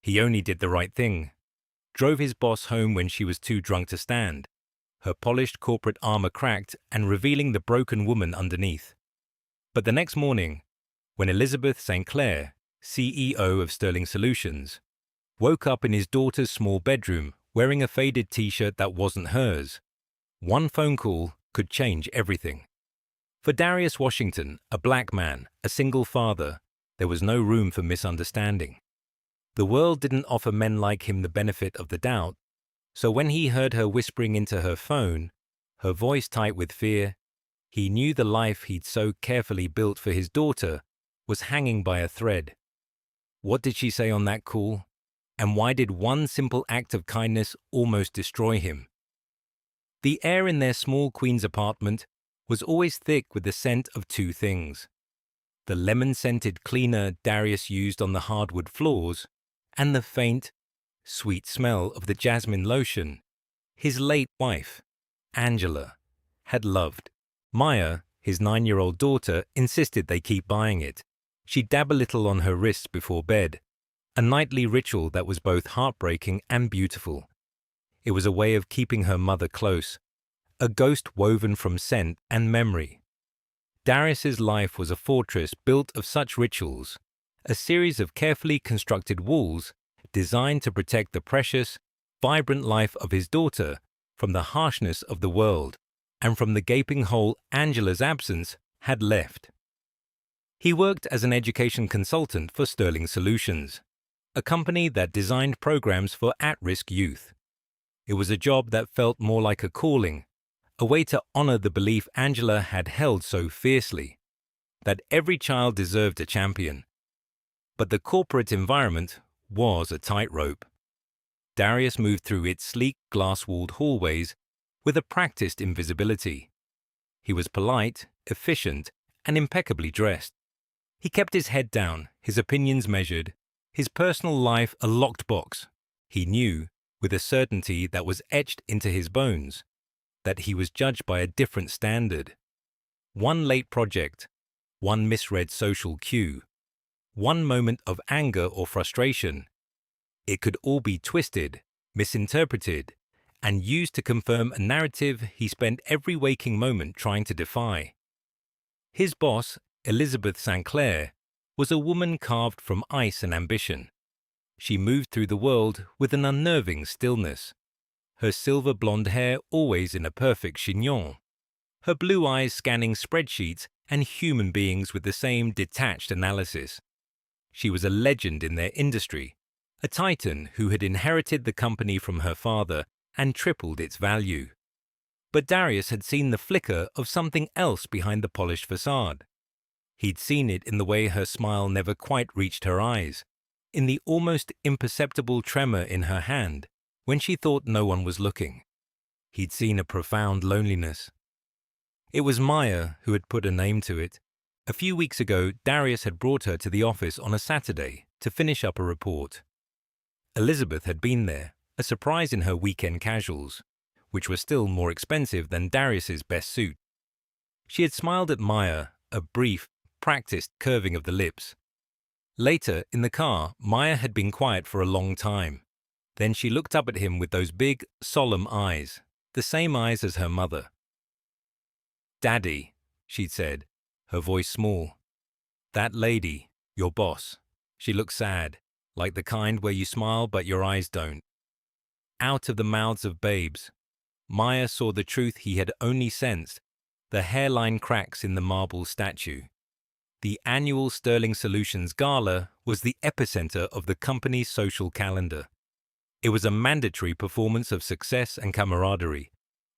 He only did the right thing. Drove his boss home when she was too drunk to stand. Her polished corporate armor cracked and revealing the broken woman underneath. But the next morning, when Elizabeth St. Clair, CEO of Sterling Solutions, woke up in his daughter's small bedroom wearing a faded t-shirt that wasn't hers, one phone call could change everything. For Darius Washington, a black man, a single father, there was no room for misunderstanding. The world didn't offer men like him the benefit of the doubt, so when he heard her whispering into her phone, her voice tight with fear, he knew the life he'd so carefully built for his daughter was hanging by a thread. What did she say on that call? And why did one simple act of kindness almost destroy him? The air in their small Queens apartment was always thick with the scent of two things: the lemon-scented cleaner Darius used on the hardwood floors, and the faint, sweet smell of the jasmine lotion his late wife, Angela, had loved. Maya, his 9-year-old daughter, insisted they keep buying it. She'd dab a little on her wrists before bed, a nightly ritual that was both heartbreaking and beautiful. It was a way of keeping her mother close, a ghost woven from scent and memory. Darius's life was a fortress built of such rituals, a series of carefully constructed walls designed to protect the precious, vibrant life of his daughter from the harshness of the world and from the gaping hole Angela's absence had left. He worked as an education consultant for Sterling Solutions, a company that designed programs for at-risk youth. It was a job that felt more like a calling, a way to honor the belief Angela had held so fiercely, that every child deserved a champion. But the corporate environment was a tightrope. Darius moved through its sleek, glass-walled hallways with a practiced invisibility. He was polite, efficient, and impeccably dressed. He kept his head down, his opinions measured, his personal life a locked box. He knew, with a certainty that was etched into his bones, that he was judged by a different standard. One late project, one misread social cue, one moment of anger or frustration, it could all be twisted, misinterpreted, and used to confirm a narrative he spent every waking moment trying to defy. His boss, Elizabeth St. Clair, was a woman carved from ice and ambition. She moved through the world with an unnerving stillness, her silver blonde hair always in a perfect chignon, her blue eyes scanning spreadsheets and human beings with the same detached analysis. She was a legend in their industry, a titan who had inherited the company from her father and tripled its value. But Darius had seen the flicker of something else behind the polished facade. He'd seen it in the way her smile never quite reached her eyes, in the almost imperceptible tremor in her hand when she thought no one was looking. He'd seen a profound loneliness. It was Maya who had put a name to it. A few weeks ago, Darius had brought her to the office on a Saturday to finish up a report. Elizabeth had been there, a surprise in her weekend casuals, which were still more expensive than Darius's best suit. She had smiled at Maya, a brief, practiced curving of the lips. Later, in the car, Maya had been quiet for a long time. Then she looked up at him with those big, solemn eyes, the same eyes as her mother. "Daddy," she'd said, her voice small. "That lady, your boss, she looks sad, like the kind where you smile but your eyes don't." Out of the mouths of babes, Maya saw the truth he had only sensed, the hairline cracks in the marble statue. The annual Sterling Solutions Gala was the epicenter of the company's social calendar. It was a mandatory performance of success and camaraderie,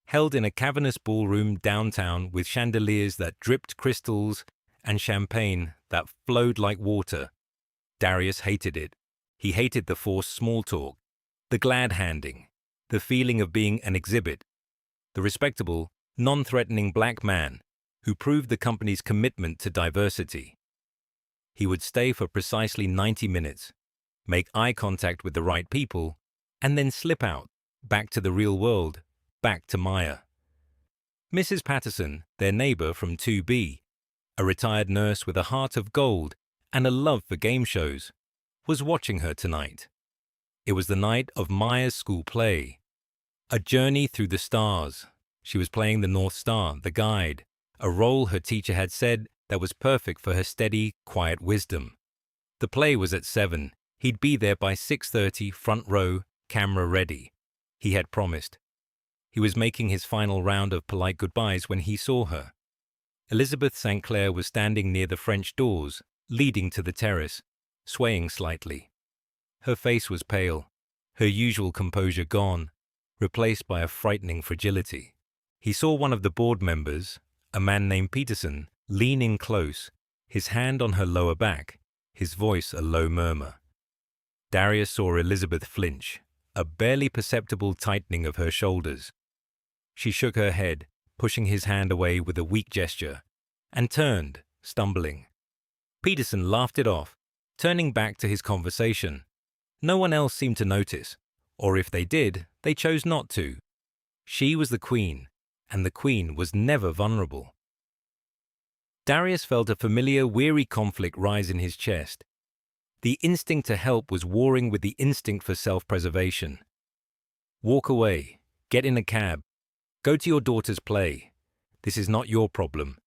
held in a cavernous ballroom downtown with chandeliers that dripped crystals and champagne that flowed like water. Darius hated it. He hated the forced small talk, the glad-handing, the feeling of being an exhibit, the respectable, non-threatening black man who proved the company's commitment to diversity. He would stay for precisely 90 minutes, make eye contact with the right people, and then slip out, back to the real world, back to Maya. Mrs. Patterson, their neighbor from 2B, a retired nurse with a heart of gold and a love for game shows, was watching her tonight. It was the night of Maya's school play. A journey through the stars. She was playing the North Star, the guide, a role her teacher had said that was perfect for her steady, quiet wisdom. The play was at 7. He'd be there by 6:30, front row, camera ready. He had promised. He was making his final round of polite goodbyes when he saw her. Elizabeth St. Clair was standing near the French doors, leading to the terrace, swaying slightly. Her face was pale, her usual composure gone, replaced by a frightening fragility. He saw one of the board members, a man named Peterson, lean in close, his hand on her lower back, his voice a low murmur. Darius saw Elizabeth flinch, a barely perceptible tightening of her shoulders. She shook her head, pushing his hand away with a weak gesture, and turned, stumbling. Peterson laughed it off, turning back to his conversation. No one else seemed to notice, or if they did, they chose not to. She was the queen, and the queen was never vulnerable. Darius felt a familiar, weary conflict rise in his chest. The instinct to help was warring with the instinct for self-preservation. Walk away, get in a cab, go to your daughter's play. This is not your problem.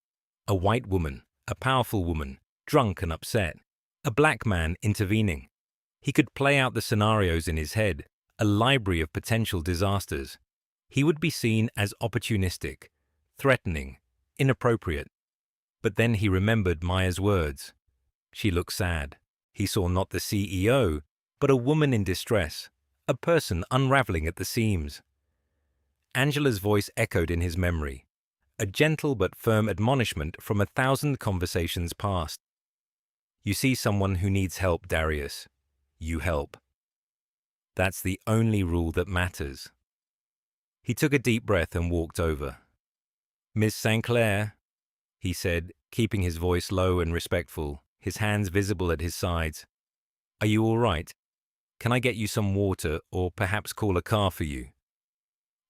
A white woman, a powerful woman, drunk and upset. A black man intervening. He could play out the scenarios in his head, a library of potential disasters. He would be seen as opportunistic, threatening, inappropriate. But then he remembered Maya's words. She looked sad. He saw not the CEO, but a woman in distress, a person unraveling at the seams. Angela's voice echoed in his memory, a gentle but firm admonishment from 1,000 conversations past. You see someone who needs help, Darius. You help. That's the only rule that matters. He took a deep breath and walked over. Miss St. Clair, he said, keeping his voice low and respectful, his hands visible at his sides. Are you all right? Can I get you some water or perhaps call a car for you?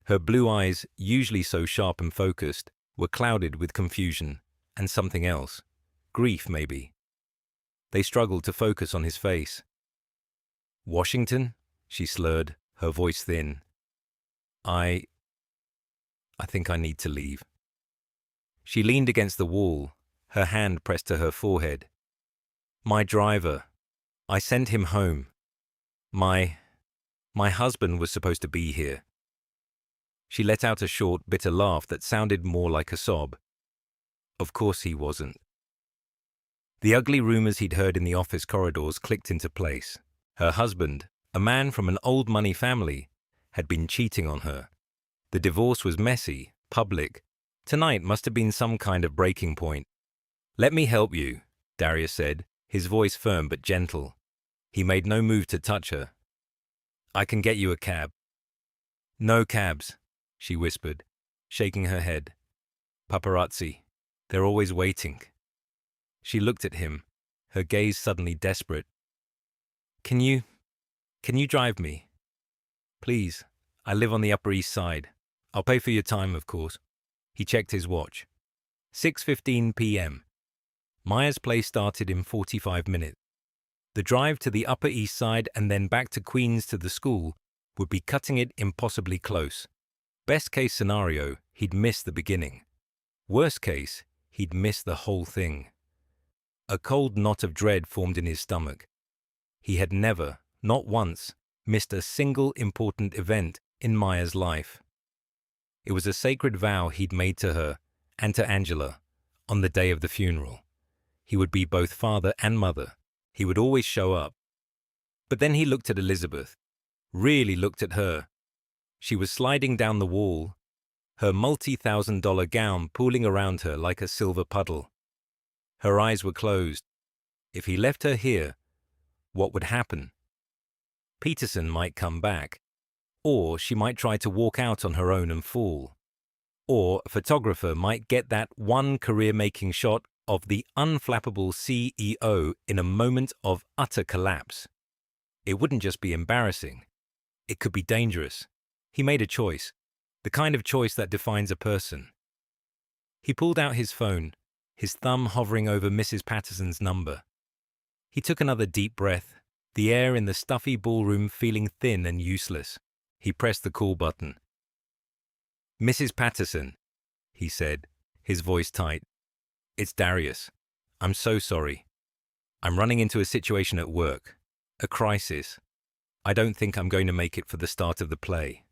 Her blue eyes, usually so sharp and focused, were clouded with confusion and something else. Grief, maybe. They struggled to focus on his face. Washington? She slurred, her voice thin. I think I need to leave. She leaned against the wall, her hand pressed to her forehead. My driver. I sent him home. My husband was supposed to be here. She let out a short, bitter laugh that sounded more like a sob. Of course he wasn't. The ugly rumors he'd heard in the office corridors clicked into place. Her husband, a man from an old money family, had been cheating on her. The divorce was messy, public. Tonight must have been some kind of breaking point. Let me help you, Darius said, his voice firm but gentle. He made no move to touch her. I can get you a cab. No cabs, she whispered, shaking her head. Paparazzi. They're always waiting. She looked at him, her gaze suddenly desperate. Can you drive me? Please, I live on the Upper East Side. I'll pay for your time, of course. He checked his watch. 6:15 p.m. Maya's play started in 45 minutes. The drive to the Upper East Side and then back to Queens to the school would be cutting it impossibly close. Best case scenario, he'd miss the beginning. Worst case, he'd miss the whole thing. A cold knot of dread formed in his stomach. He had never, not once, missed a single important event in Maya's life. It was a sacred vow he'd made to her and to Angela on the day of the funeral. He would be both father and mother. He would always show up. But then he looked at Elizabeth, really looked at her. She was sliding down the wall, her multi-$1,000 gown pooling around her like a silver puddle. Her eyes were closed. If he left her here, what would happen? Peterson might come back, or she might try to walk out on her own and fall. Or a photographer might get that one career-making shot of the unflappable CEO in a moment of utter collapse. It wouldn't just be embarrassing. It could be dangerous. He made a choice, the kind of choice that defines a person. He pulled out his phone, his thumb hovering over Mrs. Patterson's number. He took another deep breath, the air in the stuffy ballroom feeling thin and useless. He pressed the call button. "Mrs. Patterson," he said, his voice tight. "It's Darius. I'm so sorry. I'm running into a situation at work. A crisis. I don't think I'm going to make it for the start of the play."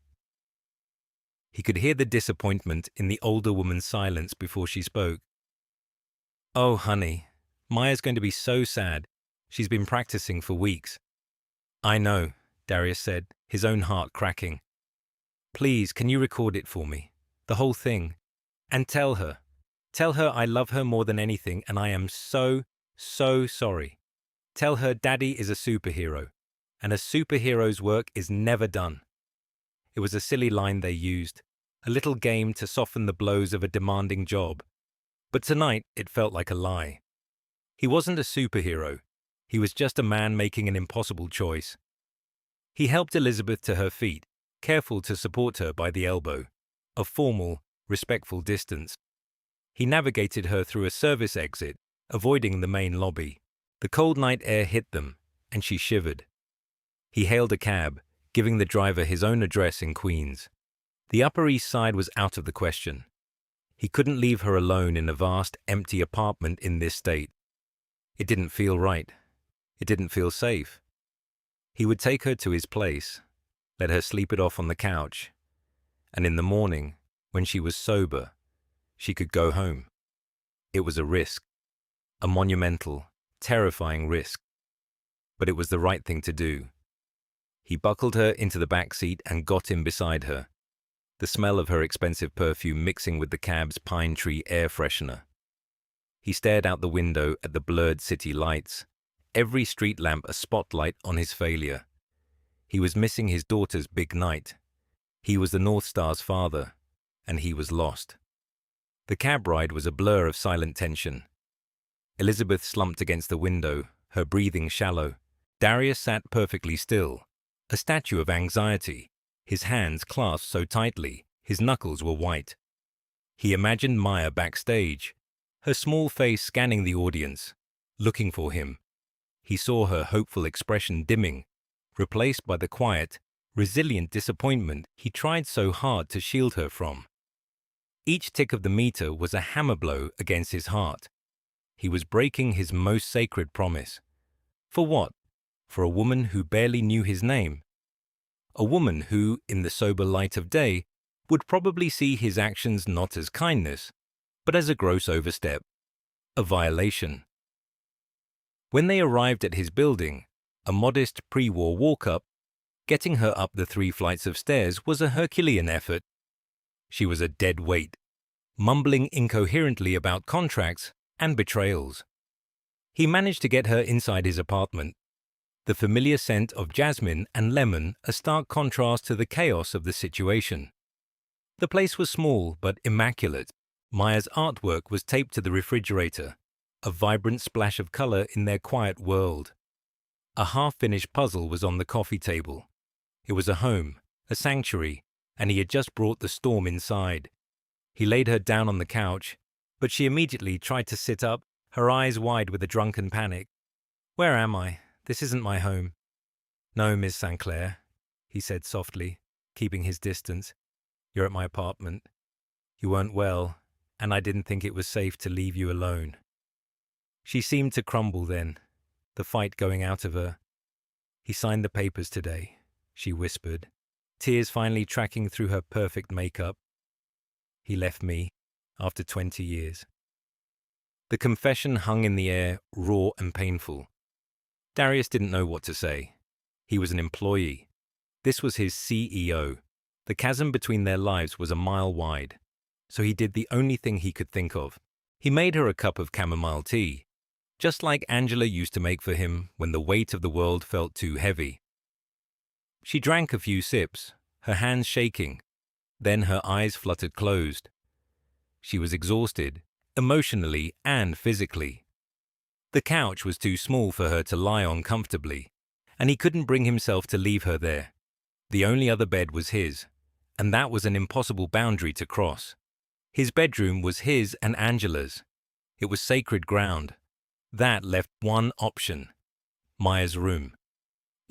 He could hear the disappointment in the older woman's silence before she spoke. "Oh, honey, Maya's going to be so sad. She's been practicing for weeks." "I know," Darius said, his own heart cracking. "Please, can you record it for me? The whole thing. And tell her. Tell her I love her more than anything and I am so, so sorry. Tell her Daddy is a superhero, and a superhero's work is never done." It was a silly line they used, a little game to soften the blows of a demanding job. But tonight it felt like a lie. He wasn't a superhero. He was just a man making an impossible choice. He helped Elizabeth to her feet, careful to support her by the elbow, a formal, respectful distance. He navigated her through a service exit, avoiding the main lobby. The cold night air hit them, and she shivered. He hailed a cab, giving the driver his own address in Queens. The Upper East Side was out of the question. He couldn't leave her alone in a vast, empty apartment in this state. It didn't feel right. It didn't feel safe. He would take her to his place, let her sleep it off on the couch, and in the morning, when she was sober, she could go home. It was a risk, a monumental, terrifying risk. But it was the right thing to do. He buckled her into the back seat and got in beside her, the smell of her expensive perfume mixing with the cab's pine tree air freshener. He stared out the window at the blurred city lights, every street lamp a spotlight on his failure. He was missing his daughter's big night. He was the North Star's father, and he was lost. The cab ride was a blur of silent tension. Elizabeth slumped against the window, her breathing shallow. Darius sat perfectly still, a statue of anxiety, his hands clasped so tightly, his knuckles were white. He imagined Maya backstage, her small face scanning the audience, looking for him. He saw her hopeful expression dimming, replaced by the quiet, resilient disappointment he tried so hard to shield her from. Each tick of the meter was a hammer blow against his heart. He was breaking his most sacred promise. For what? For a woman who barely knew his name. A woman who, in the sober light of day, would probably see his actions not as kindness, but as a gross overstep, a violation. When they arrived at his building, a modest pre-war walk-up, getting her up the 3 flights of stairs was a Herculean effort. She was a dead weight, mumbling incoherently about contracts and betrayals. He managed to get her inside his apartment, the familiar scent of jasmine and lemon a stark contrast to the chaos of the situation. The place was small but immaculate. Maya's artwork was taped to the refrigerator, a vibrant splash of color in their quiet world. A half-finished puzzle was on the coffee table. It was a home, a sanctuary, and he had just brought the storm inside. He laid her down on the couch, but she immediately tried to sit up, her eyes wide with a drunken panic. "Where am I? This isn't my home." "No, Miss St. Clair," he said softly, keeping his distance. "You're at my apartment. You weren't well, and I didn't think it was safe to leave you alone." She seemed to crumble then, the fight going out of her. "He signed the papers today," she whispered, tears finally tracking through her perfect makeup. "He left me, after 20 years. The confession hung in the air, raw and painful. Darius didn't know what to say. He was an employee. This was his CEO. The chasm between their lives was a mile wide, so he did the only thing he could think of. He made her a cup of chamomile tea, just like Angela used to make for him when the weight of the world felt too heavy. She drank a few sips, her hands shaking. Then her eyes fluttered closed. She was exhausted, emotionally and physically. The couch was too small for her to lie on comfortably, and he couldn't bring himself to leave her there. The only other bed was his, and that was an impossible boundary to cross. His bedroom was his and Angela's. It was sacred ground. That left one option: Maya's room.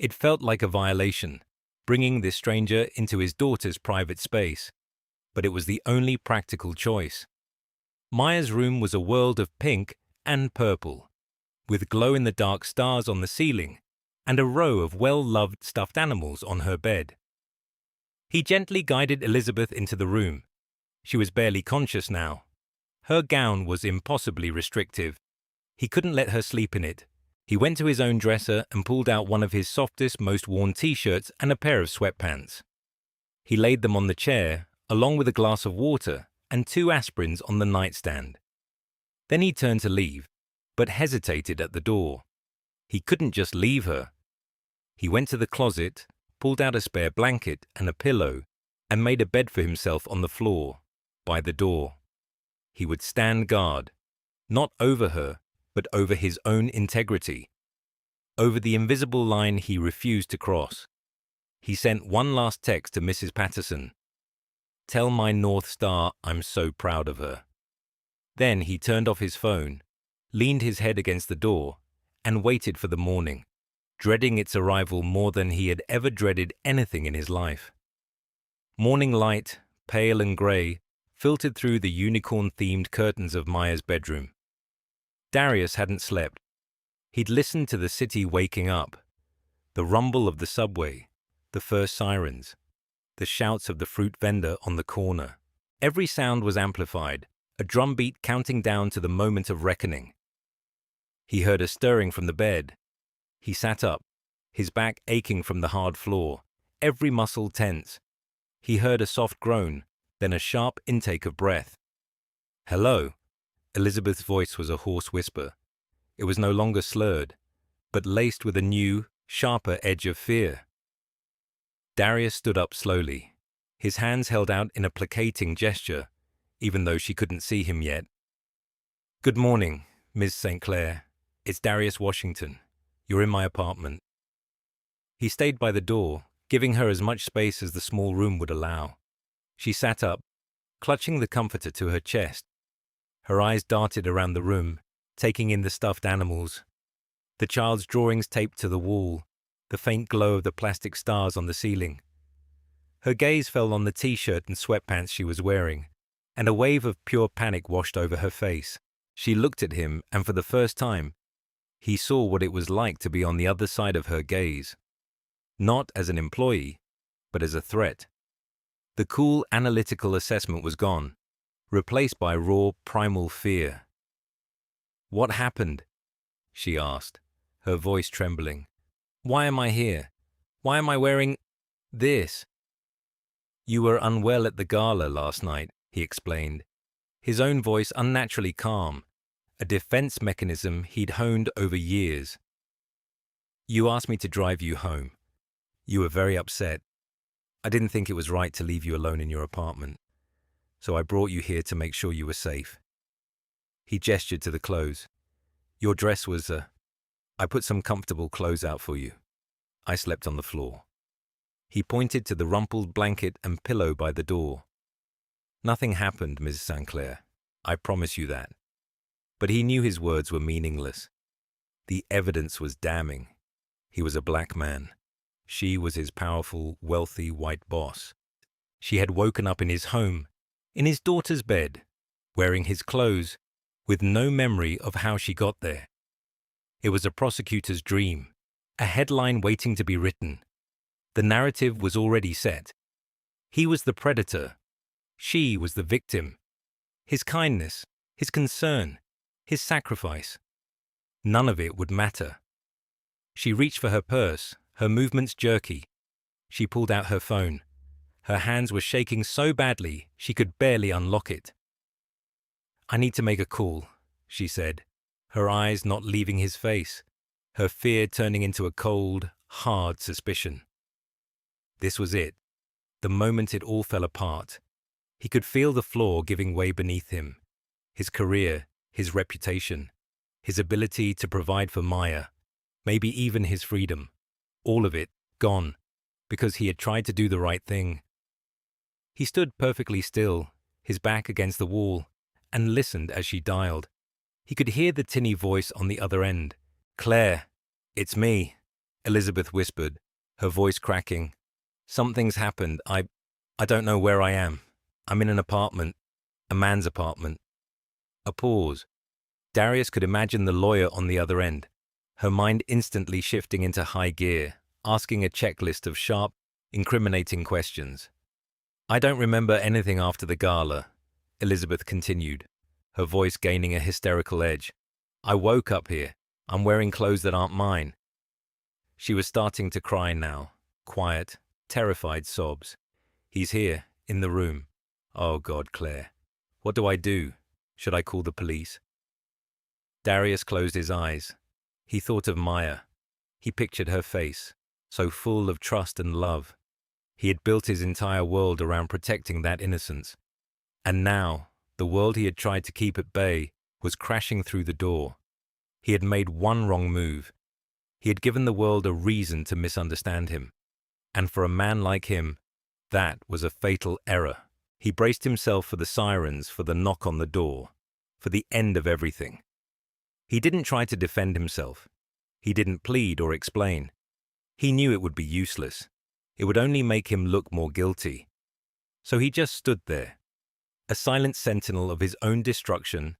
It felt like a violation, bringing this stranger into his daughter's private space, but it was the only practical choice. Maya's room was a world of pink and purple, with glow-in-the-dark stars on the ceiling and a row of well-loved stuffed animals on her bed. He gently guided Elizabeth into the room. She was barely conscious now. Her gown was impossibly restrictive. He couldn't let her sleep in it. He went to his own dresser and pulled out one of his softest, most worn t-shirts and a pair of sweatpants. He laid them on the chair, along with a glass of water and 2 aspirins on the nightstand. Then he turned to leave, but hesitated at the door. He couldn't just leave her. He went to the closet, pulled out a spare blanket and a pillow, and made a bed for himself on the floor, by the door. He would stand guard, not over her, but over his own integrity, over the invisible line he refused to cross. He sent one last text to Mrs. Patterson. "Tell my North Star I'm so proud of her." Then he turned off his phone, leaned his head against the door, and waited for the morning, dreading its arrival more than he had ever dreaded anything in his life. Morning light, pale and grey, filtered through the unicorn-themed curtains of Maya's bedroom. Darius hadn't slept. He'd listened to the city waking up, the rumble of the subway, the first sirens, the shouts of the fruit vendor on the corner. Every sound was amplified, a drumbeat counting down to the moment of reckoning. He heard a stirring from the bed. He sat up, his back aching from the hard floor, every muscle tense. He heard a soft groan, then a sharp intake of breath. "Hello." Elizabeth's voice was a hoarse whisper. It was no longer slurred, but laced with a new, sharper edge of fear. Darius stood up slowly, his hands held out in a placating gesture, even though she couldn't see him yet. "Good morning, Ms. St. Clair. It's Darius Washington. You're in my apartment." He stayed by the door, giving her as much space as the small room would allow. She sat up, clutching the comforter to her chest. Her eyes darted around the room, taking in the stuffed animals, the child's drawings taped to the wall, the faint glow of the plastic stars on the ceiling. Her gaze fell on the t-shirt and sweatpants she was wearing, and a wave of pure panic washed over her face. She looked at him, and for the first time, he saw what it was like to be on the other side of her gaze. Not as an employee, but as a threat. The cool, analytical assessment was gone, replaced by raw, primal fear. "What happened?" she asked, her voice trembling. "Why am I here? Why am I wearing this?" "You were unwell at the gala last night," he explained, his own voice unnaturally calm, a defense mechanism he'd honed over years. "You asked me to drive you home. You were very upset. I didn't think it was right to leave you alone in your apartment, so I brought you here to make sure you were safe." He gestured to the clothes. "Your dress was, I put some comfortable clothes out for you. I slept on the floor." He pointed to the rumpled blanket and pillow by the door. "Nothing happened, Mrs. St. Clair. I promise you that." But he knew his words were meaningless. The evidence was damning. He was a black man. She was his powerful, wealthy white boss. She had woken up in his home, in his daughter's bed, wearing his clothes, with no memory of how she got there. It was a prosecutor's dream, a headline waiting to be written. The narrative was already set. He was the predator. She was the victim. His kindness, his concern, his sacrifice. None of it would matter. She reached for her purse, her movements jerky. She pulled out her phone. Her hands were shaking so badly she could barely unlock it. "I need to make a call," she said, her eyes not leaving his face, her fear turning into a cold, hard suspicion. This was it, the moment it all fell apart. He could feel the floor giving way beneath him, his career, his reputation, his ability to provide for Maya, maybe even his freedom. All of it gone, because he had tried to do the right thing. He stood perfectly still, his back against the wall, and listened as she dialed. He could hear the tinny voice on the other end. "Claire, it's me." Elizabeth whispered, her voice cracking. Something's happened. I don't know where I am. I'm in an apartment. A man's apartment. A pause. Darius could imagine the lawyer on the other end, her mind instantly shifting into high gear, asking a checklist of sharp, incriminating questions. I don't remember anything after the gala, Elizabeth continued, her voice gaining a hysterical edge. I woke up here. I'm wearing clothes that aren't mine. She was starting to cry now, quiet, terrified sobs. He's here, in the room. Oh God, Claire. What do I do? Should I call the police? Darius closed his eyes. He thought of Maya. He pictured her face, so full of trust and love. He had built his entire world around protecting that innocence. And now, the world he had tried to keep at bay was crashing through the door. He had made one wrong move. He had given the world a reason to misunderstand him. And for a man like him, that was a fatal error. He braced himself for the sirens, for the knock on the door, for the end of everything. He didn't try to defend himself. He didn't plead or explain. He knew it would be useless. It would only make him look more guilty. So he just stood there, a silent sentinel of his own destruction,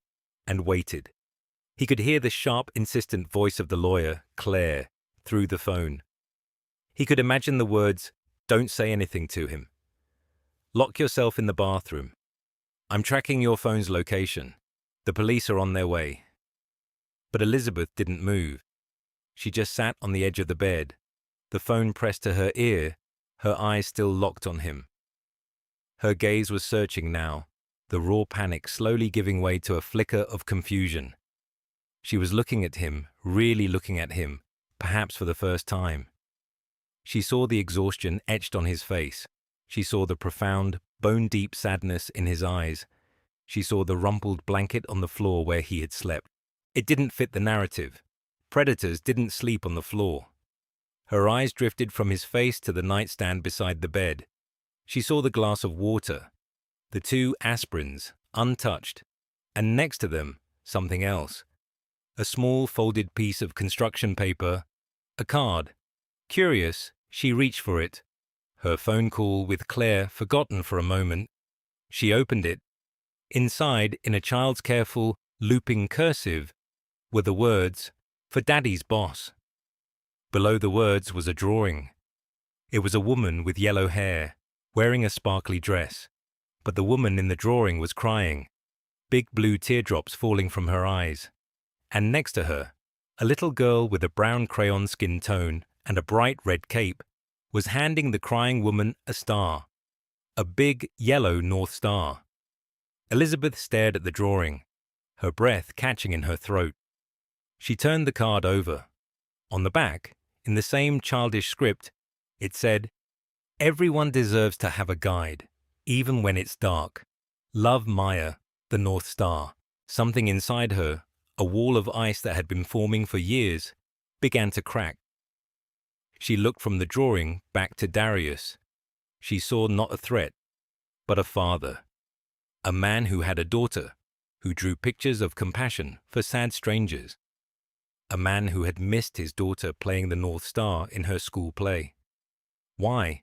and waited. He could hear the sharp, insistent voice of the lawyer, Claire, through the phone. He could imagine the words, "Don't say anything to him. Lock yourself in the bathroom. I'm tracking your phone's location. The police are on their way." But Elizabeth didn't move. She just sat on the edge of the bed, the phone pressed to her ear, her eyes still locked on him. Her gaze was searching now, the raw panic slowly giving way to a flicker of confusion. She was looking at him, really looking at him, perhaps for the first time. She saw the exhaustion etched on his face. She saw the profound, bone-deep sadness in his eyes. She saw the rumpled blanket on the floor where he had slept. It didn't fit the narrative. Predators didn't sleep on the floor. Her eyes drifted from his face to the nightstand beside the bed. She saw the glass of water, the 2 aspirins, untouched, and next to them, something else. A small folded piece of construction paper, a card. Curious, she reached for it. Her phone call with Claire forgotten for a moment. She opened it. Inside, in a child's careful, looping cursive, were the words, "For Daddy's boss." Below the words was a drawing. It was a woman with yellow hair, wearing a sparkly dress. But the woman in the drawing was crying, big blue teardrops falling from her eyes. And next to her, a little girl with a brown crayon skin tone and a bright red cape was handing the crying woman a star, a big yellow North Star. Elizabeth stared at the drawing, her breath catching in her throat. She turned the card over. On the back, in the same childish script, it said, "Everyone deserves to have a guide, even when it's dark. Love, Maya, the North Star." Something inside her, a wall of ice that had been forming for years, began to crack. She looked from the drawing back to Darius. She saw not a threat, but a father. A man who had a daughter, who drew pictures of compassion for sad strangers. A man who had missed his daughter playing the North Star in her school play. Why?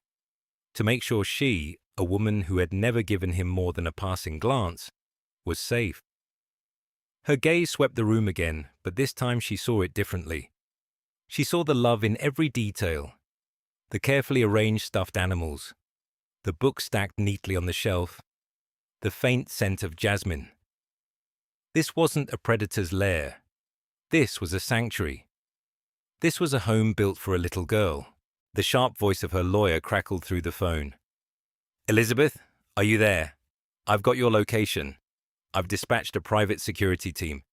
To make sure she, a woman who had never given him more than a passing glance, was safe. Her gaze swept the room again, but this time she saw it differently. She saw the love in every detail. The carefully arranged stuffed animals, the books stacked neatly on the shelf, the faint scent of jasmine. This wasn't a predator's lair. This was a sanctuary. This was a home built for a little girl. The sharp voice of her lawyer crackled through the phone. "Elizabeth, are you there? I've got your location. I've dispatched a private security team.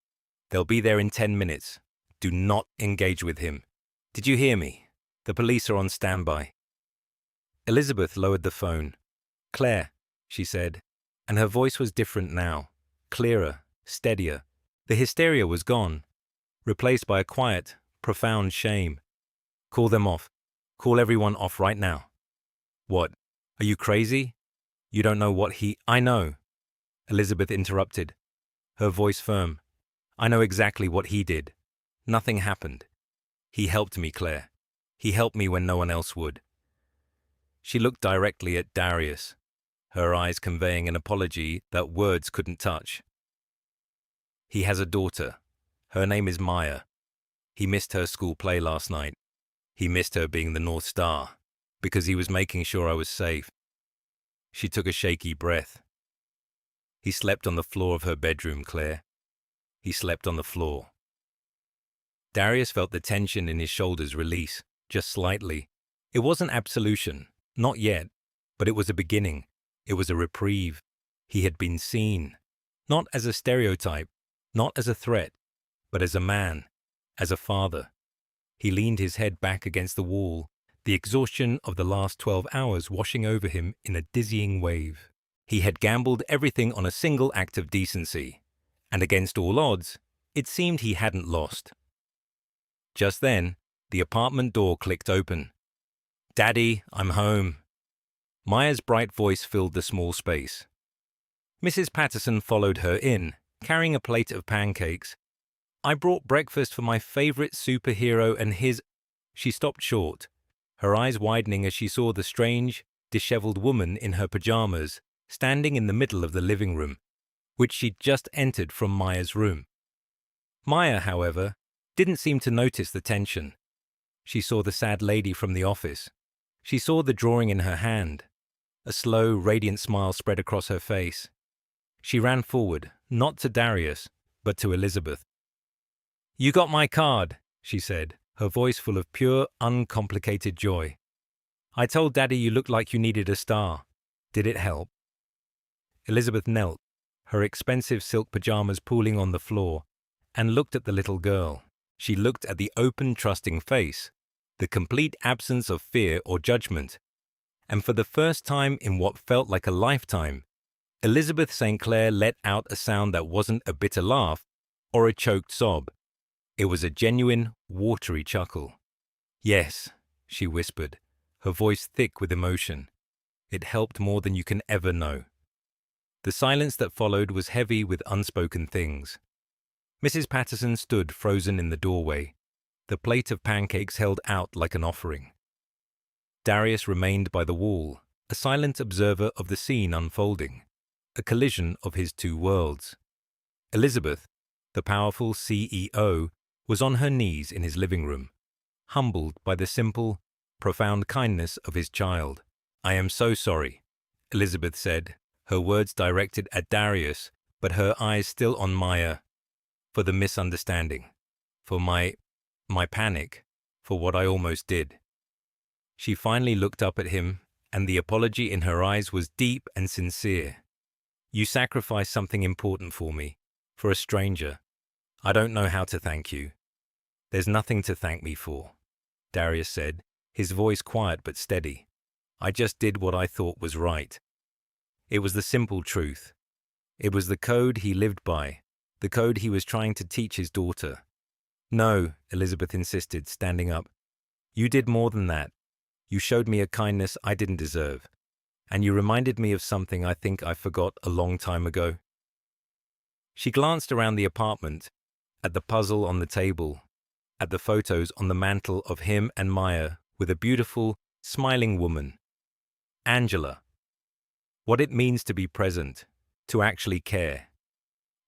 They'll be there in 10 minutes. Do not engage with him. Did you hear me? The police are on standby." Elizabeth lowered the phone. "Claire," she said, and her voice was different now, clearer, steadier. The hysteria was gone, replaced by a quiet, profound shame. "Call them off. Call everyone off right now." "What? Are you crazy? You don't know what he—" "I know," Elizabeth interrupted, her voice firm. "I know exactly what he did. Nothing happened. He helped me, Claire. He helped me when no one else would. She looked directly at Darius, her eyes conveying an apology that words couldn't touch. He has a daughter. Her name is Maya. He missed her school play last night. He missed her being the North Star, because he was making sure I was safe. She took a shaky breath. He slept on the floor of her bedroom, Claire. He slept on the floor. Darius felt the tension in his shoulders release, just slightly. It wasn't absolution, not yet, but it was a beginning. It was a reprieve. He had been seen, not as a stereotype, not as a threat, but as a man, as a father. He leaned his head back against the wall, the exhaustion of the last 12 hours washing over him in a dizzying wave. He had gambled everything on a single act of decency, and against all odds, it seemed he hadn't lost. Just then, the apartment door clicked open. "Daddy, I'm home." Maya's bright voice filled the small space. Mrs. Patterson followed her in, carrying a plate of pancakes. "I brought breakfast for my favorite superhero and his—" She stopped short, her eyes widening as she saw the strange, disheveled woman in her pajamas standing in the middle of the living room, which she'd just entered from Maya's room. Maya, however, didn't seem to notice the tension. She saw the sad lady from the office. She saw the drawing in her hand. A slow, radiant smile spread across her face. She ran forward, not to Darius, but to Elizabeth. "You got my card," she said, her voice full of pure, uncomplicated joy. "I told Daddy you looked like you needed a star. Did it help?" Elizabeth knelt, her expensive silk pajamas pooling on the floor, and looked at the little girl. She looked at the open, trusting face, the complete absence of fear or judgment, and for the first time in what felt like a lifetime, Elizabeth St. Clair let out a sound that wasn't a bitter laugh or a choked sob. It was a genuine, watery chuckle. "Yes," she whispered, her voice thick with emotion. "It helped more than you can ever know." The silence that followed was heavy with unspoken things. Mrs. Patterson stood frozen in the doorway, the plate of pancakes held out like an offering. Darius remained by the wall, a silent observer of the scene unfolding, a collision of his two worlds. Elizabeth, the powerful CEO, was on her knees in his living room, humbled by the simple, profound kindness of his child. "I am so sorry," Elizabeth said, her words directed at Darius, but her eyes still on Maya, "for the misunderstanding, for my panic, for what I almost did." She finally looked up at him, and the apology in her eyes was deep and sincere. "You sacrificed something important for me, for a stranger. I don't know how to thank you." "There's nothing to thank me for," Darius said, his voice quiet but steady. "I just did what I thought was right. It was the simple truth. It was the code he lived by, the code he was trying to teach his daughter." "No," Elizabeth insisted, standing up. "You did more than that. You showed me a kindness I didn't deserve, and you reminded me of something I think I forgot a long time ago." She glanced around the apartment, at the puzzle on the table, at the photos on the mantel of him and Maya with a beautiful, smiling woman. Angela. What it means to be present, to actually care.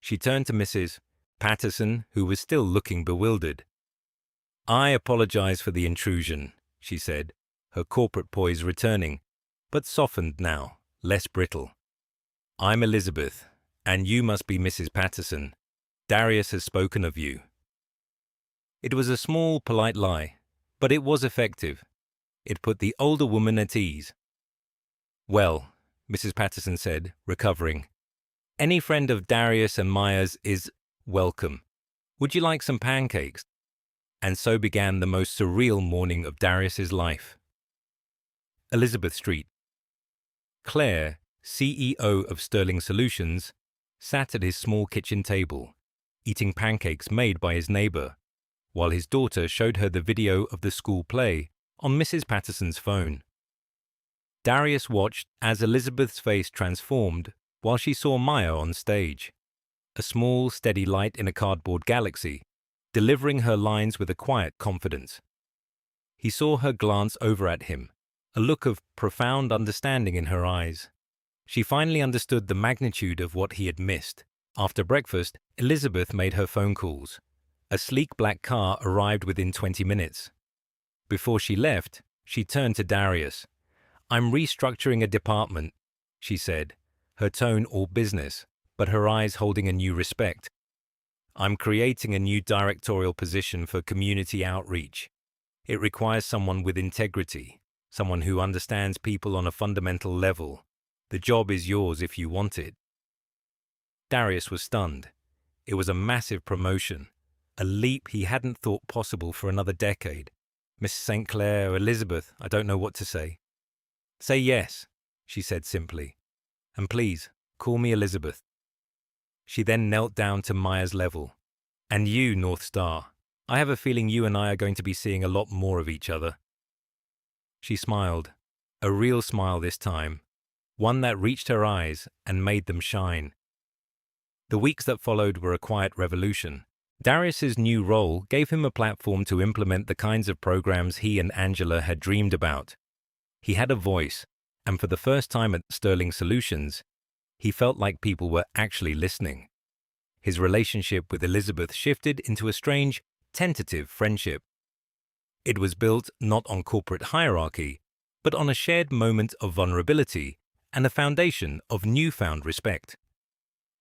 She turned to Mrs. Patterson, who was still looking bewildered. "I apologize for the intrusion," she said, her corporate poise returning, but softened now, less brittle. "I'm Elizabeth, and you must be Mrs. Patterson. Darius has spoken of you." It was a small, polite lie, but it was effective. It put the older woman at ease. "Well," Mrs. Patterson said, recovering, "any friend of Darius and Maya's is welcome. Would you like some pancakes?" And so began the most surreal morning of Darius's life. Elizabeth Street. Claire, CEO of Sterling Solutions, sat at his small kitchen table, eating pancakes made by his neighbor, while his daughter showed her the video of the school play on Mrs. Patterson's phone. Darius watched as Elizabeth's face transformed while she saw Maya on stage, a small, steady light in a cardboard galaxy, delivering her lines with a quiet confidence. He saw her glance over at him, a look of profound understanding in her eyes. She finally understood the magnitude of what he had missed. After breakfast, Elizabeth made her phone calls. A sleek black car arrived within 20 minutes. Before she left, she turned to Darius. "I'm restructuring a department," she said, her tone all business, but her eyes holding a new respect. "I'm creating a new directorial position for community outreach. It requires someone with integrity, someone who understands people on a fundamental level. The job is yours if you want it." Darius was stunned. It was a massive promotion, a leap he hadn't thought possible for another decade. "Miss St. Clair or Elizabeth, I don't know what to say." "Say yes," she said simply. "And please, call me Elizabeth." She then knelt down to Maya's level. "And you, North Star, I have a feeling you and I are going to be seeing a lot more of each other." She smiled, a real smile this time, one that reached her eyes and made them shine. The weeks that followed were a quiet revolution. Darius's new role gave him a platform to implement the kinds of programs he and Angela had dreamed about. He had a voice, and for the first time at Sterling Solutions, he felt like people were actually listening. His relationship with Elizabeth shifted into a strange, tentative friendship. It was built not on corporate hierarchy, but on a shared moment of vulnerability and a foundation of newfound respect.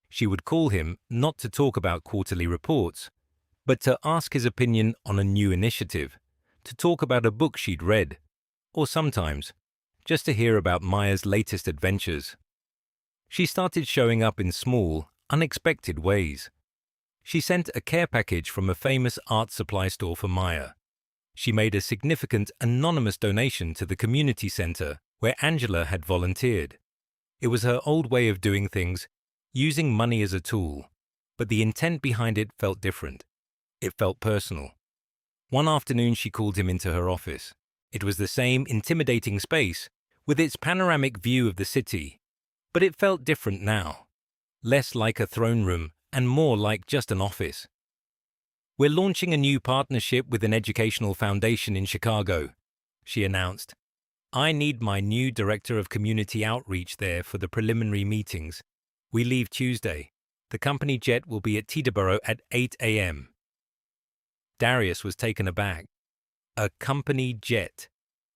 She would call him not to talk about quarterly reports, but to ask his opinion on a new initiative, to talk about a book she'd read, or sometimes just to hear about Maya's latest adventures. She started showing up in small, unexpected ways. She sent a care package from a famous art supply store for Maya. She made a significant anonymous donation to the community center where Angela had volunteered. It was her old way of doing things, using money as a tool, but the intent behind it felt different. It felt personal. One afternoon she called him into her office. It was the same intimidating space, with its panoramic view of the city, but it felt different now. Less like a throne room and more like just an office. "We're launching a new partnership with an educational foundation in Chicago," she announced. "I need my new director of community outreach there for the preliminary meetings. We leave Tuesday. The company jet will be at Teterboro at 8 a.m. Darius was taken aback. A company jet.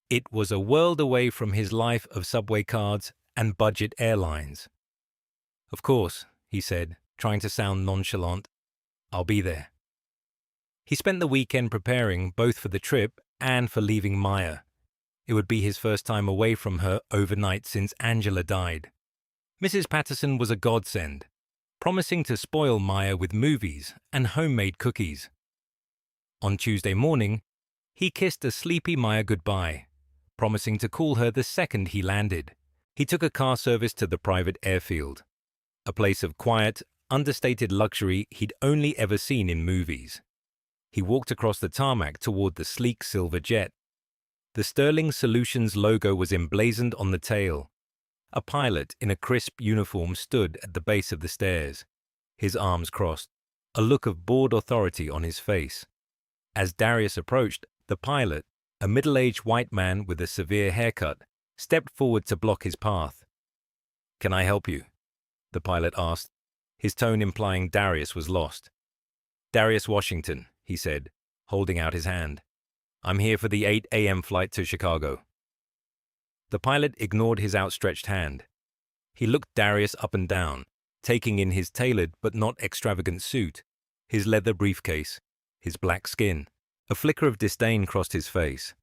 It was a world away from his life of subway cards and budget airlines. "Of course," he said, trying to sound nonchalant. "I'll be there." He spent the weekend preparing both for the trip and for leaving Maya. It would be his first time away from her overnight since Angela died. Mrs. Patterson was a godsend, promising to spoil Maya with movies and homemade cookies. On Tuesday morning, he kissed a sleepy Maya goodbye, promising to call her the second he landed. He took a car service to the private airfield, a place of quiet, understated luxury he'd only ever seen in movies. He walked across the tarmac toward the sleek silver jet. The Sterling Solutions logo was emblazoned on the tail. A pilot in a crisp uniform stood at the base of the stairs, his arms crossed, a look of bored authority on his face. As Darius approached, the pilot, a middle-aged white man with a severe haircut, stepped forward to block his path. "Can I help you?" the pilot asked, his tone implying Darius was lost. "Darius Washington," he said, holding out his hand. "I'm here for the 8 a.m. flight to Chicago." The pilot ignored his outstretched hand. He looked Darius up and down, taking in his tailored but not extravagant suit, his leather briefcase, his black skin. A flicker of disdain crossed his face.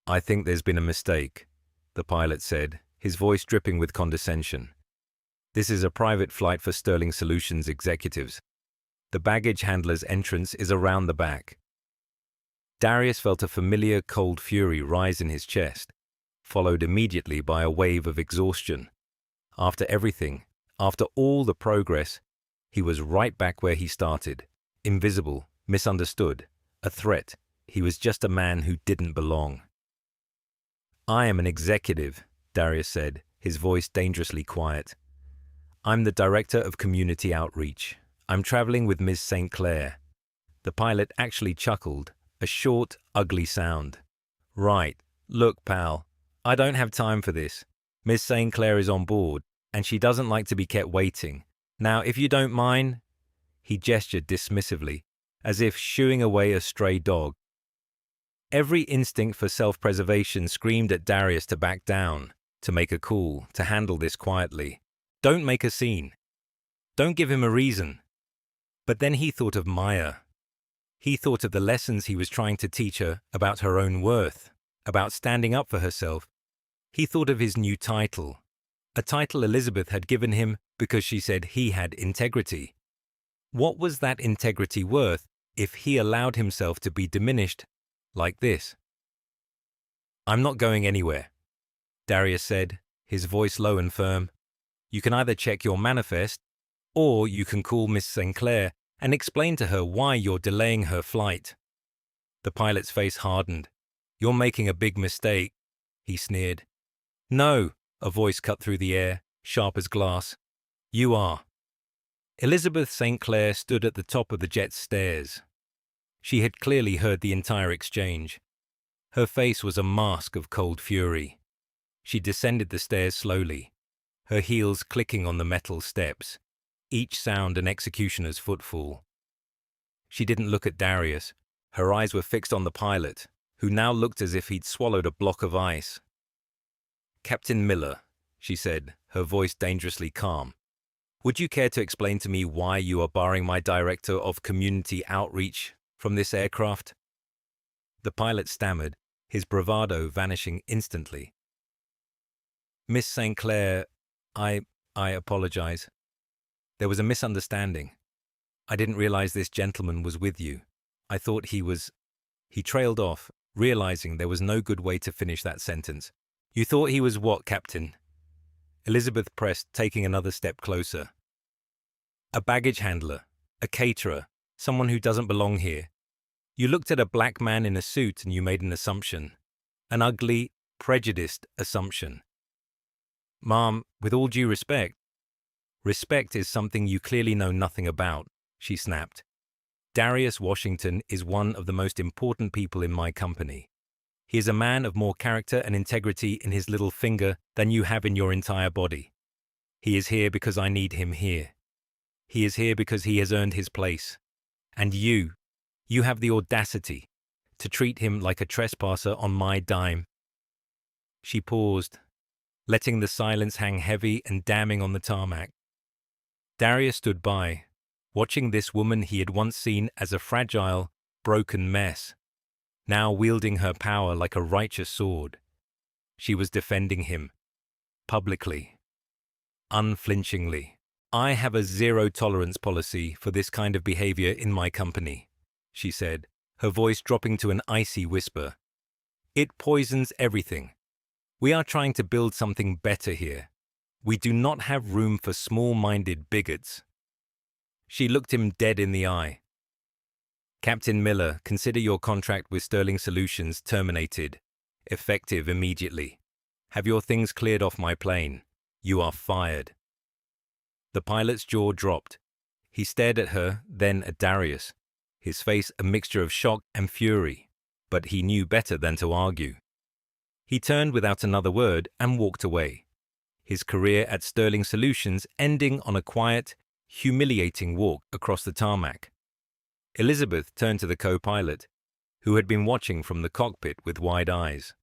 "I think there's been a mistake," the pilot said, his voice dripping with condescension. "This is a private flight for Sterling Solutions executives. The baggage handler's entrance is around the back." Darius felt a familiar cold fury rise in his chest, followed immediately by a wave of exhaustion. After everything, after all the progress, he was right back where he started, invisible, misunderstood, a threat. He was just a man who didn't belong. "I am an executive," Darius said, his voice dangerously quiet. "I'm the director of community outreach. I'm traveling with Ms. St. Clair." The pilot actually chuckled, a short, ugly sound. Right. Look, pal, I don't have time for this. Miss St. Clair is on board, and she doesn't like to be kept waiting. Now, if you don't mind, he gestured dismissively, as if shooing away a stray dog. Every instinct for self-preservation screamed at Darius to back down, to make a call, to handle this quietly. Don't make a scene. Don't give him a reason. But then he thought of Maya. He thought of the lessons he was trying to teach her about her own worth, about standing up for herself. He thought of his new title, a title Elizabeth had given him because she said he had integrity. What was that integrity worth if he allowed himself to be diminished like this? I'm not going anywhere, Darius said, his voice low and firm. You can either check your manifest, or you can call Miss St. Clair and explain to her why you're delaying her flight. The pilot's face hardened. You're making a big mistake, he sneered. No, a voice cut through the air, sharp as glass. You are. Elizabeth St. Clair stood at the top of the jet's stairs. She had clearly heard the entire exchange. Her face was a mask of cold fury. She descended the stairs slowly, her heels clicking on the metal steps, each sound an executioner's footfall. She didn't look at Darius. Her eyes were fixed on the pilot, who now looked as if he'd swallowed a block of ice. Captain Miller, she said, her voice dangerously calm. Would you care to explain to me why you are barring my director of community outreach from this aircraft? The pilot stammered, his bravado vanishing instantly. Miss St. Clair, I apologize. There was a misunderstanding. I didn't realize this gentleman was with you. I thought he was... He trailed off, realizing there was no good way to finish that sentence. You thought he was what, Captain? Elizabeth pressed, taking another step closer. A baggage handler, a caterer, someone who doesn't belong here. You looked at a black man in a suit and you made an assumption. An ugly, prejudiced assumption. Ma'am, with all due respect. Respect is something you clearly know nothing about, she snapped. Darius Washington is one of the most important people in my company. He is a man of more character and integrity in his little finger than you have in your entire body. He is here because I need him here. He is here because he has earned his place. And you have the audacity to treat him like a trespasser on my dime. She paused, letting the silence hang heavy and damning on the tarmac. Darius stood by, watching this woman he had once seen as a fragile, broken mess, now wielding her power like a righteous sword. She was defending him, publicly, unflinchingly. I have a zero-tolerance policy for this kind of behavior in my company, she said, her voice dropping to an icy whisper. It poisons everything. We are trying to build something better here. We do not have room for small-minded bigots. She looked him dead in the eye. Captain Miller, consider your contract with Sterling Solutions terminated, effective immediately. Have your things cleared off my plane. You are fired. The pilot's jaw dropped. He stared at her, then at Darius, his face a mixture of shock and fury, but he knew better than to argue. He turned without another word and walked away, his career at Sterling Solutions ending on a quiet, humiliating walk across the tarmac. Elizabeth turned to the co-pilot, who had been watching from the cockpit with wide eyes.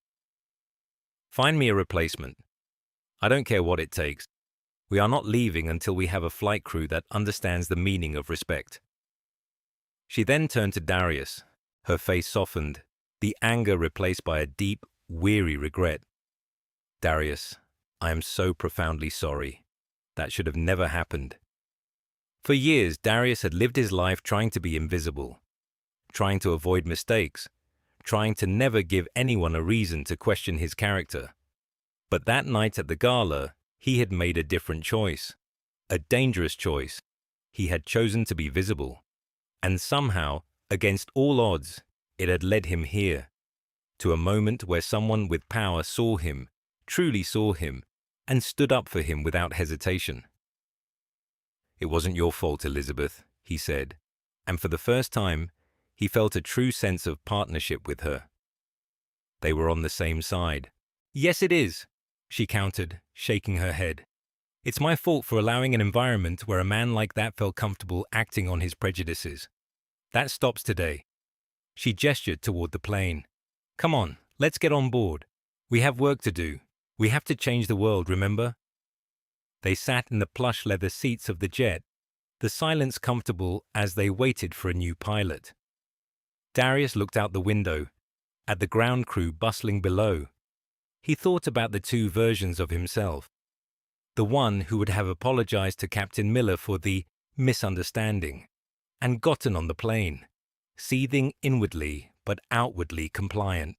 Find me a replacement. I don't care what it takes. We are not leaving until we have a flight crew that understands the meaning of respect. She then turned to Darius, her face softened, the anger replaced by a deep, weary regret. Darius, I am so profoundly sorry. That should have never happened. For years, Darius had lived his life trying to be invisible, trying to avoid mistakes, trying to never give anyone a reason to question his character. But that night at the gala, he had made a different choice, a dangerous choice. He had chosen to be visible. And somehow, against all odds, it had led him here, to a moment where someone with power saw him, truly saw him, and stood up for him without hesitation. It wasn't your fault, Elizabeth, he said, and for the first time, he felt a true sense of partnership with her. They were on the same side. Yes, it is, she countered, shaking her head. It's my fault for allowing an environment where a man like that felt comfortable acting on his prejudices. That stops today. She gestured toward the plane. Come on, let's get on board. We have work to do. We have to change the world, remember? They sat in the plush leather seats of the jet, the silence comfortable as they waited for a new pilot. Darius looked out the window, at the ground crew bustling below. He thought about the two versions of himself. The one who would have apologized to Captain Miller for the misunderstanding and gotten on the plane, seething inwardly but outwardly compliant.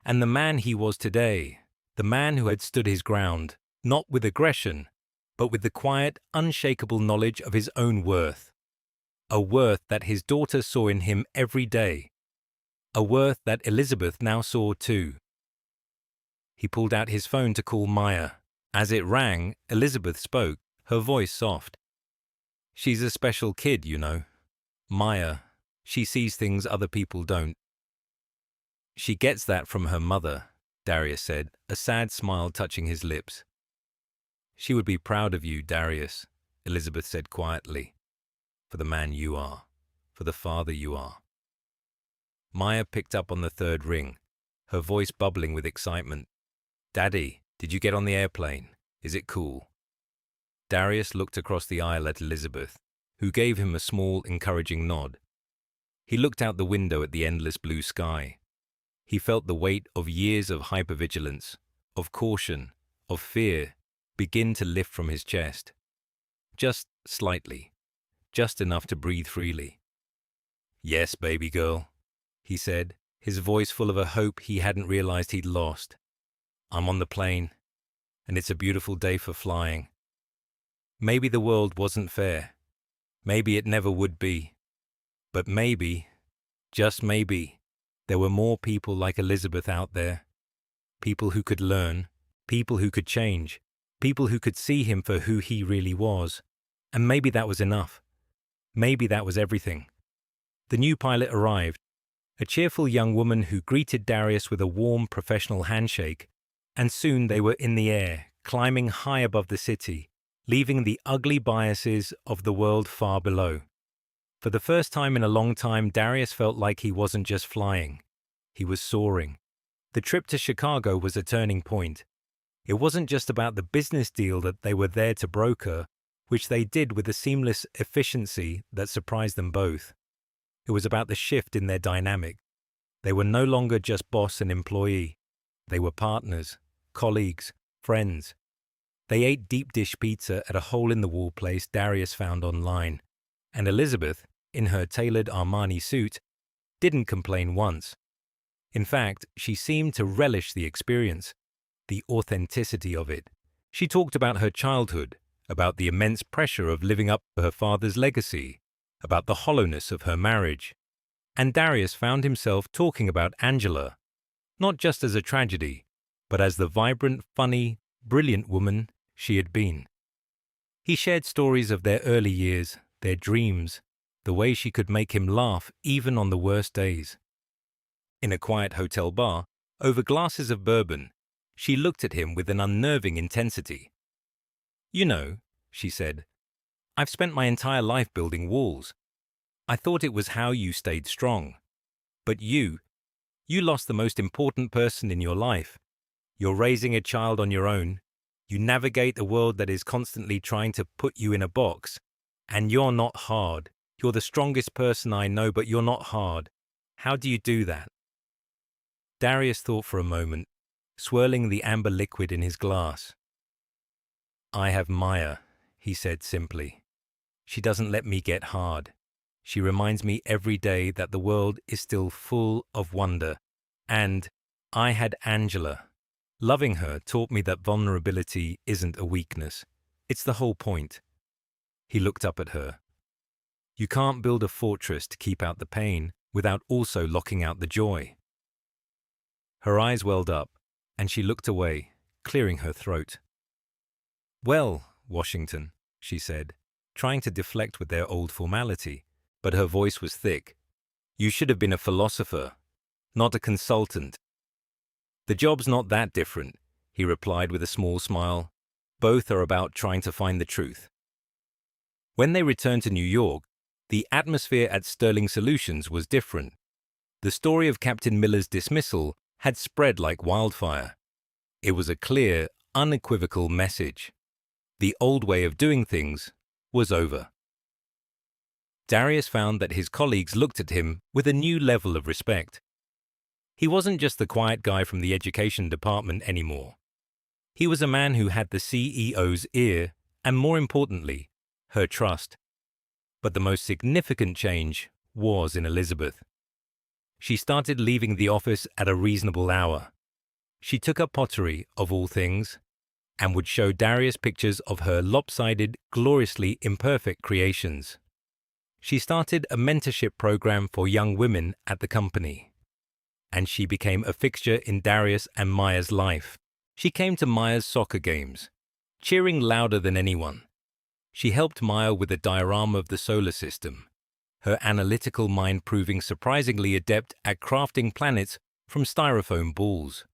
And the man he was today, the man who had stood his ground, not with aggression, but with the quiet, unshakable knowledge of his own worth. A worth that his daughter saw in him every day. A worth that Elizabeth now saw too. He pulled out his phone to call Maya. As it rang, Elizabeth spoke, her voice soft. She's a special kid, you know. Maya, she sees things other people don't. She gets that from her mother, Darius said, a sad smile touching his lips. She would be proud of you, Darius, Elizabeth said quietly, for the man you are, for the father you are. Maya picked up on the third ring, her voice bubbling with excitement. Daddy, did you get on the airplane? Is it cool? Darius looked across the aisle at Elizabeth, who gave him a small, encouraging nod. He looked out the window at the endless blue sky. He felt the weight of years of hypervigilance, of caution, of fear, begin to lift from his chest. Just slightly, just enough to breathe freely. Yes, baby girl, he said, his voice full of a hope he hadn't realized he'd lost. I'm on the plane, and it's a beautiful day for flying. Maybe the world wasn't fair. Maybe it never would be. But maybe, just maybe, there were more people like Elizabeth out there. People who could learn, people who could change, people who could see him for who he really was. And maybe that was enough. Maybe that was everything. The new pilot arrived, a cheerful young woman who greeted Darius with a warm, professional handshake, and soon they were in the air, climbing high above the city, leaving the ugly biases of the world far below. For the first time in a long time, Darius felt like he wasn't just flying. He was soaring. The trip to Chicago was a turning point. It wasn't just about the business deal that they were there to broker, which they did with a seamless efficiency that surprised them both. It was about the shift in their dynamic. They were no longer just boss and employee. They were partners, colleagues, friends. They ate deep dish pizza at a hole-in-the-wall place Darius found online, and Elizabeth, in her tailored Armani suit, didn't complain once. In fact, she seemed to relish the experience, the authenticity of it. She talked about her childhood, about the immense pressure of living up to her father's legacy, about the hollowness of her marriage. And Darius found himself talking about Angela, not just as a tragedy, but as the vibrant, funny, brilliant woman she had been. He shared stories of their early years, their dreams, the way she could make him laugh even on the worst days. In a quiet hotel bar, over glasses of bourbon, she looked at him with an unnerving intensity. You know, she said, I've spent my entire life building walls. I thought it was how you stayed strong. But you lost the most important person in your life. You're raising a child on your own. You navigate a world that is constantly trying to put you in a box. And you're not hard. You're the strongest person I know, but you're not hard. How do you do that? Darius thought for a moment, swirling the amber liquid in his glass. I have Maya, he said simply. She doesn't let me get hard. She reminds me every day that the world is still full of wonder. And I had Angela. Loving her taught me that vulnerability isn't a weakness. It's the whole point. He looked up at her. You can't build a fortress to keep out the pain without also locking out the joy. Her eyes welled up, and she looked away, clearing her throat. Well, Washington, she said, trying to deflect with their old formality, but her voice was thick. You should have been a philosopher, not a consultant. The job's not that different, he replied with a small smile. Both are about trying to find the truth. When they returned to New York, the atmosphere at Sterling Solutions was different. The story of Captain Miller's dismissal had spread like wildfire. It was a clear, unequivocal message. The old way of doing things was over. Darius found that his colleagues looked at him with a new level of respect. He wasn't just the quiet guy from the education department anymore. He was a man who had the CEO's ear and, more importantly, her trust. But the most significant change was in Elizabeth. She started leaving the office at a reasonable hour. She took up pottery, of all things, and would show Darius pictures of her lopsided, gloriously imperfect creations. She started a mentorship program for young women at the company, and she became a fixture in Darius and Maya's life. She came to Maya's soccer games, cheering louder than anyone. She helped Maya with a diorama of the solar system, her analytical mind proving surprisingly adept at crafting planets from styrofoam balls.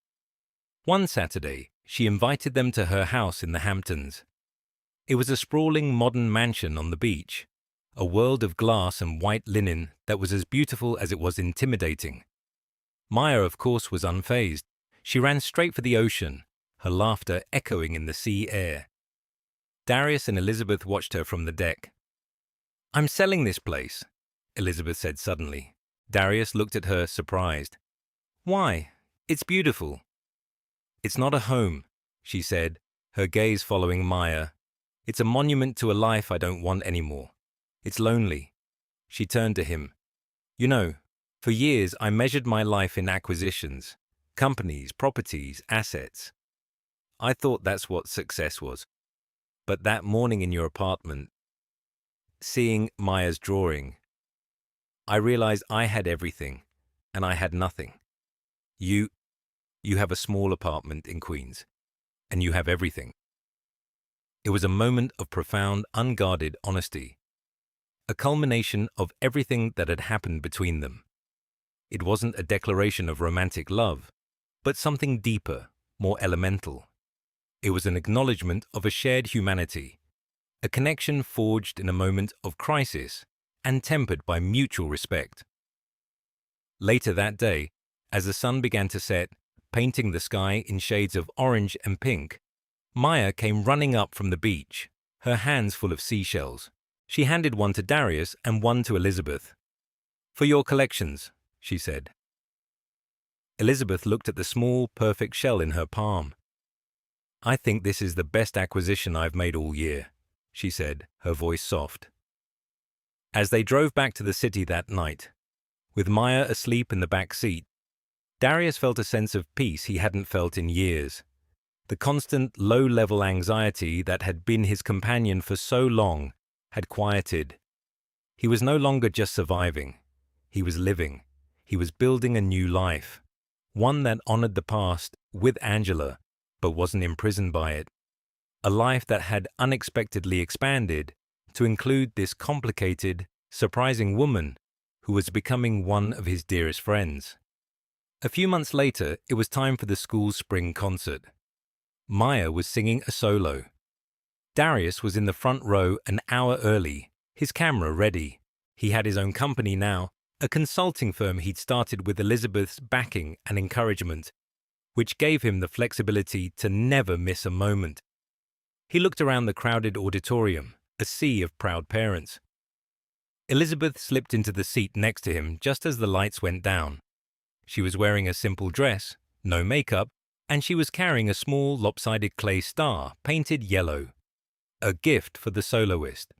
One Saturday, she invited them to her house in the Hamptons. It was a sprawling modern mansion on the beach, a world of glass and white linen that was as beautiful as it was intimidating. Maya, of course, was unfazed. She ran straight for the ocean, her laughter echoing in the sea air. Darius and Elizabeth watched her from the deck. "I'm selling this place," Elizabeth said suddenly. Darius looked at her, surprised. "Why? It's beautiful." "It's not a home," she said, her gaze following Maya. "It's a monument to a life I don't want anymore. It's lonely." She turned to him. "You know, for years I measured my life in acquisitions, companies, properties, assets. I thought that's what success was. But that morning in your apartment, seeing Maya's drawing, I realized I had everything, and I had nothing. You have a small apartment in Queens, and you have everything." It was a moment of profound, unguarded honesty, a culmination of everything that had happened between them. It wasn't a declaration of romantic love, but something deeper, more elemental. It was an acknowledgement of a shared humanity, a connection forged in a moment of crisis and tempered by mutual respect. Later that day, as the sun began to set, painting the sky in shades of orange and pink, Maya came running up from the beach, her hands full of seashells. She handed one to Darius and one to Elizabeth. "For your collections," she said. Elizabeth looked at the small, perfect shell in her palm. "I think this is the best acquisition I've made all year," she said, her voice soft. As they drove back to the city that night, with Maya asleep in the back seat, Darius felt a sense of peace he hadn't felt in years. The constant, low-level anxiety that had been his companion for so long had quieted. He was no longer just surviving. He was living. He was building a new life, one that honored the past with Angela, but wasn't imprisoned by it. A life that had unexpectedly expanded to include this complicated, surprising woman who was becoming one of his dearest friends. A few months later, it was time for the school's spring concert. Maya was singing a solo. Darius was in the front row an hour early, his camera ready. He had his own company now, a consulting firm he'd started with Elizabeth's backing and encouragement, which gave him the flexibility to never miss a moment. He looked around the crowded auditorium, a sea of proud parents. Elizabeth slipped into the seat next to him just as the lights went down. She was wearing a simple dress, no makeup, and she was carrying a small lopsided clay star painted yellow, a gift for the soloist.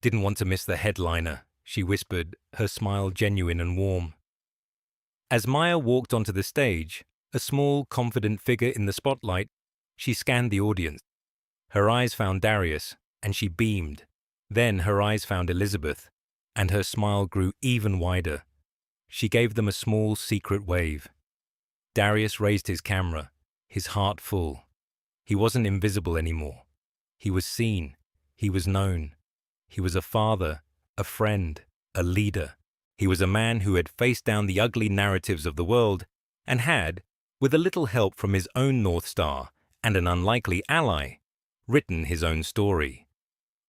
"Didn't want to miss the headliner," she whispered, her smile genuine and warm. As Maya walked onto the stage, a small, confident figure in the spotlight, she scanned the audience. Her eyes found Darius, and she beamed. Then her eyes found Elizabeth, and her smile grew even wider. She gave them a small, secret wave. Darius raised his camera, his heart full. He wasn't invisible anymore. He was seen. He was known. He was a father, a friend, a leader. He was a man who had faced down the ugly narratives of the world and had, with a little help from his own North Star and an unlikely ally, written his own story.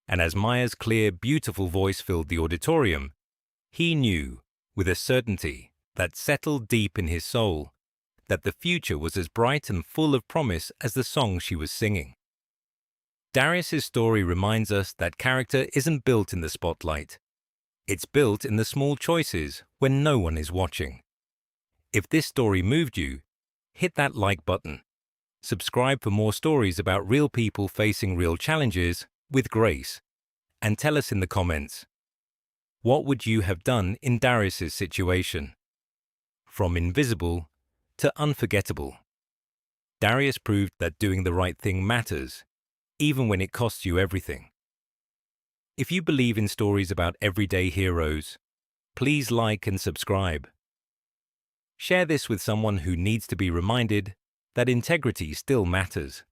And as Maya's clear, beautiful voice filled the auditorium, he knew, with a certainty that settled deep in his soul, that the future was as bright and full of promise as the song she was singing. Darius's story reminds us that character isn't built in the spotlight. It's built in the small choices when no one is watching. If this story moved you, hit that like button. Subscribe for more stories about real people facing real challenges with grace. And tell us in the comments, what would you have done in Darius's situation? From invisible to unforgettable, Darius proved that doing the right thing matters, even when it costs you everything. If you believe in stories about everyday heroes, please like and subscribe. Share this with someone who needs to be reminded that integrity still matters.